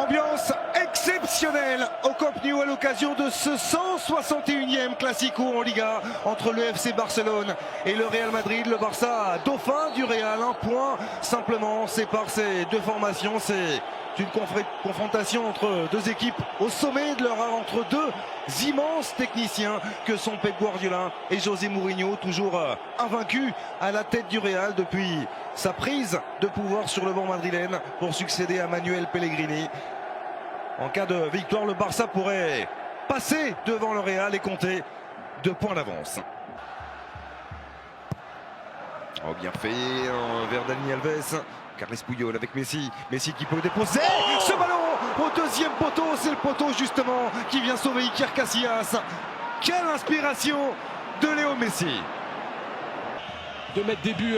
ambiance exceptionnelle au Camp Nou à l'occasion de ce 161e Classico en Liga entre le FC Barcelone et le Real Madrid. Le Barça, dauphin du Real, un point simplement sépare ces deux formations. C'est une confrontation entre deux équipes au sommet de leur art, entre deux immenses techniciens que sont Pep Guardiola et José Mourinho, toujours invaincus à la tête du Real depuis sa prise de pouvoir sur le banc madrilène pour succéder à Manuel Pellegrini. En cas de victoire, le Barça pourrait passer devant le Real et compter 2 points d'avance. Oh, bien fait vers Dani Alves. Carles Puyol avec Messi. Messi qui peut déposer ce ballon au deuxième poteau. C'est le poteau justement qui vient sauver Iker Casillas. Quelle inspiration de Léo Messi. 2 mètres début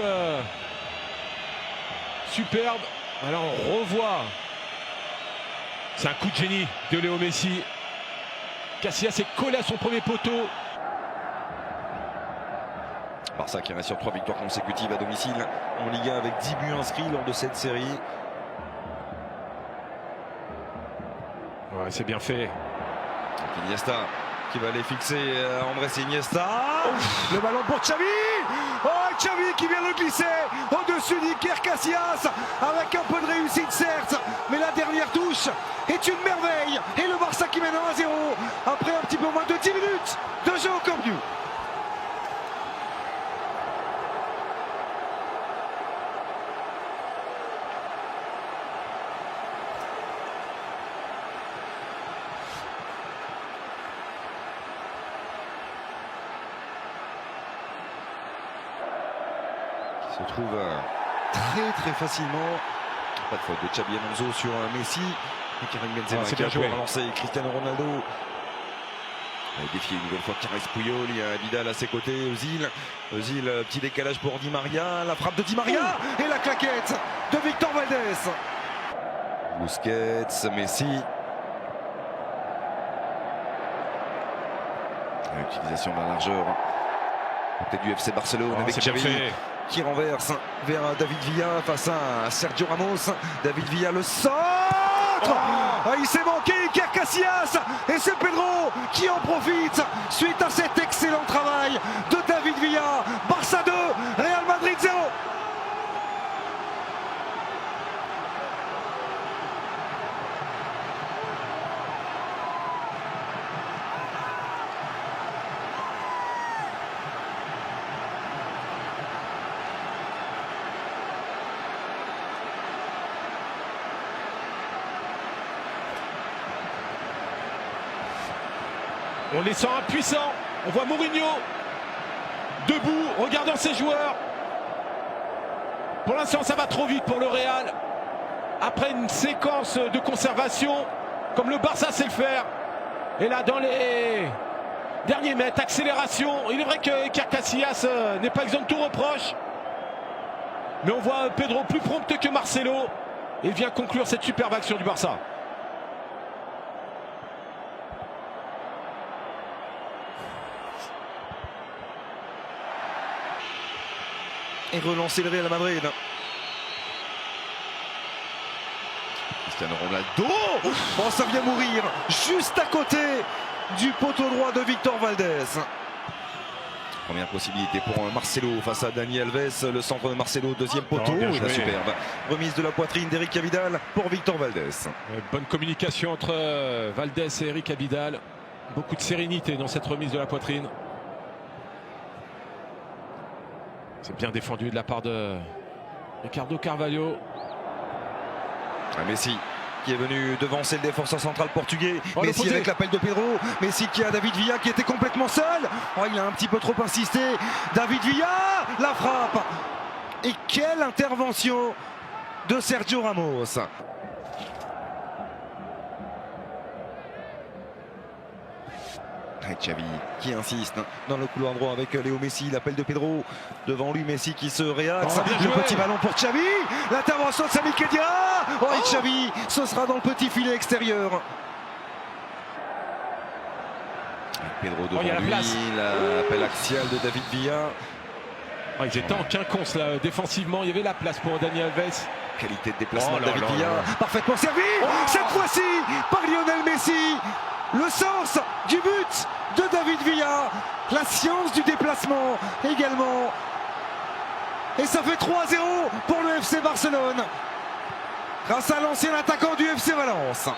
superbe. Alors on revoit. C'est un coup de génie de Léo Messi. Casillas est collé à son premier poteau. Barça qui reste sur 3 victoires consécutives à domicile en Liga avec 10 buts inscrits lors de cette série. Ouais, c'est bien fait. Iniesta qui va aller fixer Andrés Iniesta. Ouf. Le ballon pour Xavi. Oh, Xavi qui vient le glisser au-dessus d'Iker Casillas avec un peu de réussite certes, mais la dernière touche est une merveille. Et le Barça qui mène 1-0 après un petit peu moins de 10 minutes de jeu au Camp Nou. Se trouve très facilement. Pas de faute de Xabi Alonso sur Messi. Et Karim Benzema qui a pour relancer Cristiano Ronaldo. Il a défié une nouvelle fois Carles Puyol. Il y a Vidal à ses côtés. Özil, petit décalage pour Di Maria. La frappe de Di Maria et la claquette de Victor Valdés. Busquets, Messi. L'utilisation de la largeur peut-être du FC Barcelone avec Xavi qui renverse vers David Villa face à Sergio Ramos. David Villa, le centre. Il s'est manqué Iker Casillas et c'est Pedro qui en profite suite à cet excellent travail de David Villa. Barça 2, Real Madrid 0. On les sent impuissants. On voit Mourinho debout, regardant ses joueurs. Pour l'instant, ça va trop vite pour le Real. Après une séquence de conservation, comme le Barça sait le faire. Et là, dans les derniers mètres, accélération. Il est vrai que Iker Casillas n'est pas exempt de tout reproche. Mais on voit Pedro plus prompt que Marcelo. Il vient conclure cette superbe action du Barça. Et relancer le Real Madrid. Cristiano Ronaldo. Oh, ça vient mourir juste à côté du poteau droit de Victor Valdés. Première possibilité pour Marcelo face à Dani Alves. Le centre de Marcelo, deuxième poteau. Et la superbe remise de la poitrine d'Eric Abidal pour Victor Valdés. Bonne communication entre Valdés et Eric Abidal. Beaucoup de sérénité dans cette remise de la poitrine. C'est bien défendu de la part de Ricardo Carvalho. Messi qui est venu devancer le défenseur central portugais. Oh, Messi avec l'appel de Pedro. Messi qui a David Villa qui était complètement seul. Oh, il a un petit peu trop insisté. David Villa, la frappe. Et quelle intervention de Sergio Ramos. Xavi qui insiste dans le couloir droit avec Léo Messi, l'appel de Pedro, devant lui Messi qui se réaxe, le petit ballon pour Xavi, l'intervention de Sami Khedira, et Xavi, ce sera dans le petit filet extérieur. Pedro devant lui, l'appel axial de David Villa. Ils étaient en quinconce là, défensivement, il y avait la place pour Dani Alves. qualité de déplacement Oh de là David là Villa, là. parfaitement servi, cette fois-ci par Lionel Messi. Le sens du but de David Villa, la science du déplacement également. Et ça fait 3-0 pour le FC Barcelone, grâce à l'ancien attaquant du FC Valence.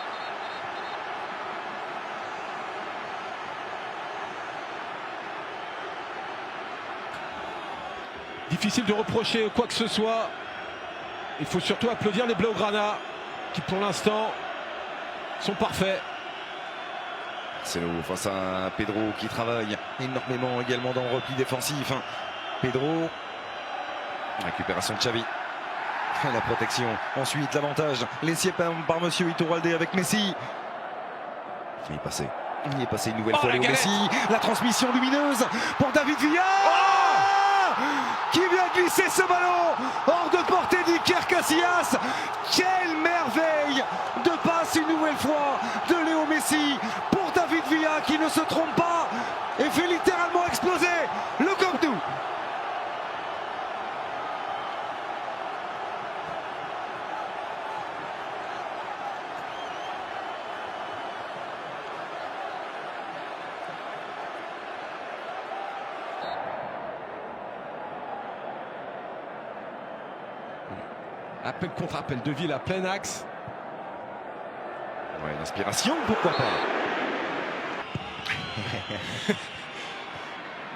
Difficile de reprocher quoi que ce soit. Il faut surtout applaudir les Blaugrana qui pour l'instant sont parfaits. C'est nous face à Pedro qui travaille énormément également dans le repli défensif. Pedro, récupération de Xavi, la protection, ensuite l'avantage laissé par monsieur Iturralde avec Messi. Il est passé une nouvelle fois Léo Messi, la transmission lumineuse pour David Villa qui vient glisser ce ballon hors de portée d'Iker Casillas. Quelle merveille de passe une nouvelle fois de Léo Messi pour David Villa qui ne se trompe pas et fait littéralement exploser le Camp Nou. Appel contre appel de Ville à plein axe. Ouais, l'inspiration, pourquoi pas.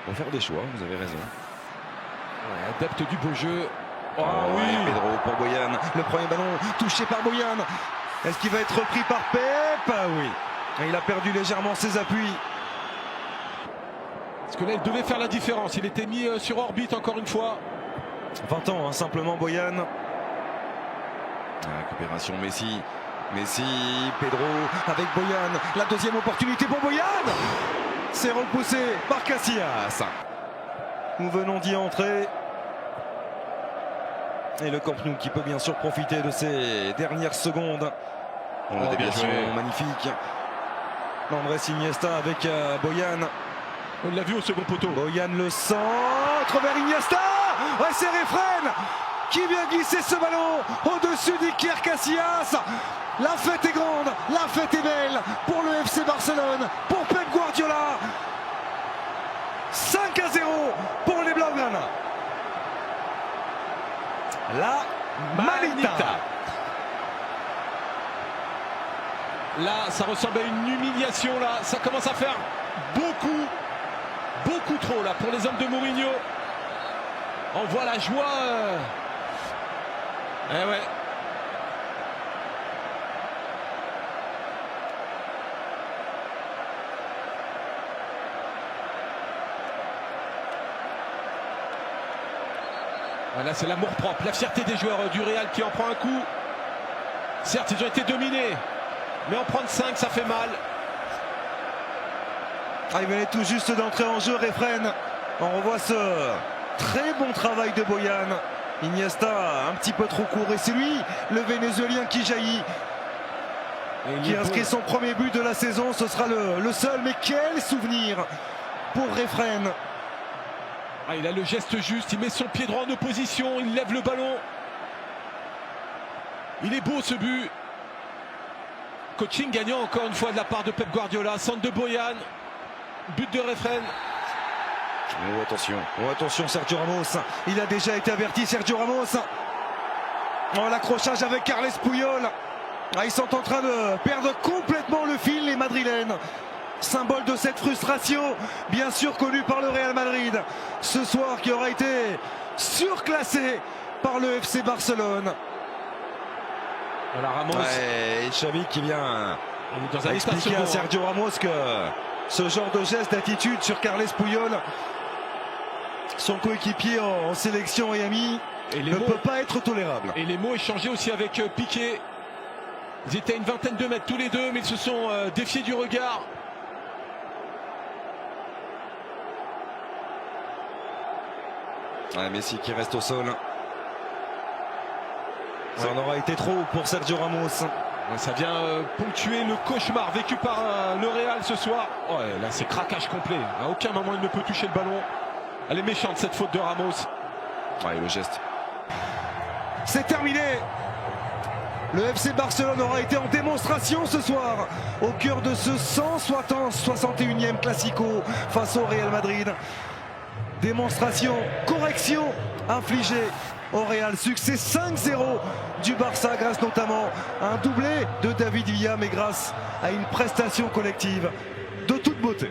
On va faire des choix, vous avez raison. Ouais, adepte du beau jeu. Oh oui, Pedro pour Boyan. Le premier ballon touché par Boyan. Est-ce qu'il va être repris par Pep? Ah oui. Et il a perdu légèrement ses appuis. Parce que là, il devait faire la différence. Il était mis sur orbite encore une fois. 20 ans, simplement Boyan. Récupération Messi. Messi, Pedro avec Boyan. La deuxième opportunité pour Boyan. C'est repoussé par Casillas. Nous venons d'y entrer. Et le Camp Nou qui peut bien sûr profiter de ces dernières secondes. La déviation magnifique. Andrés Iniesta avec Boyan. On l'a vu au second poteau. Boyan le centre vers Iniesta. Ouais, c'est Refren qui vient glisser ce ballon au-dessus d'Iker Casillas. La fête est grande, la fête est belle pour le FC Barcelone, pour Pep Guardiola. 5-0 pour les Blaugrana. La Manita. Là, ça ressemble à une humiliation. Là, ça commence à faire beaucoup trop là pour les hommes de Mourinho. On voit la joie. Eh ouais. Voilà, c'est l'amour propre, la fierté des joueurs du Real qui en prend un coup. Certes, ils ont été dominés, mais en prendre 5, ça fait mal. Il venait tout juste d'entrer en jeu, Refren. On revoit ce très bon travail de Boyan. Iniesta un petit peu trop court et c'est lui, le Vénézuélien, qui jaillit. Qui inscrit son premier but de la saison. Ce sera le seul, mais quel souvenir pour Refren. Ah, il a le geste juste, il met son pied droit en opposition, il lève le ballon. Il est beau ce but. Coaching gagnant encore une fois de la part de Pep Guardiola. Centre de Boyan, but de Refren. Oh attention Sergio Ramos. Il a déjà été averti, Sergio Ramos. Oh, l'accrochage avec Carles Puyol. Ils sont en train de perdre complètement le fil, les Madrilènes. Symbole de cette frustration, bien sûr connue par le Real Madrid ce soir, qui aura été surclassé par le FC Barcelone. Voilà Ramos. Et Xavi qui vient dans un expliquer à Sergio Ramos que ce genre de geste, d'attitude sur Carles Puyol, son coéquipier en sélection et ami, ne peut pas être tolérable. Et les mots échangés aussi avec Piqué. Ils étaient à une vingtaine de mètres tous les deux, mais ils se sont défiés du regard. Messi qui reste au sol. Ça en aura été trop pour Sergio Ramos. Ça vient ponctuer le cauchemar vécu par le Real ce soir. Oh, là, c'est craquage complet. À aucun moment il ne peut toucher le ballon. Elle est méchante cette faute de Ramos. Le geste. C'est terminé. Le FC Barcelone aura été en démonstration ce soir au cœur de ce 161e Classico face au Real Madrid. Démonstration, correction infligée au Real. Succès 5-0 du Barça grâce notamment à un doublé de David Villa, mais grâce à une prestation collective de toute beauté.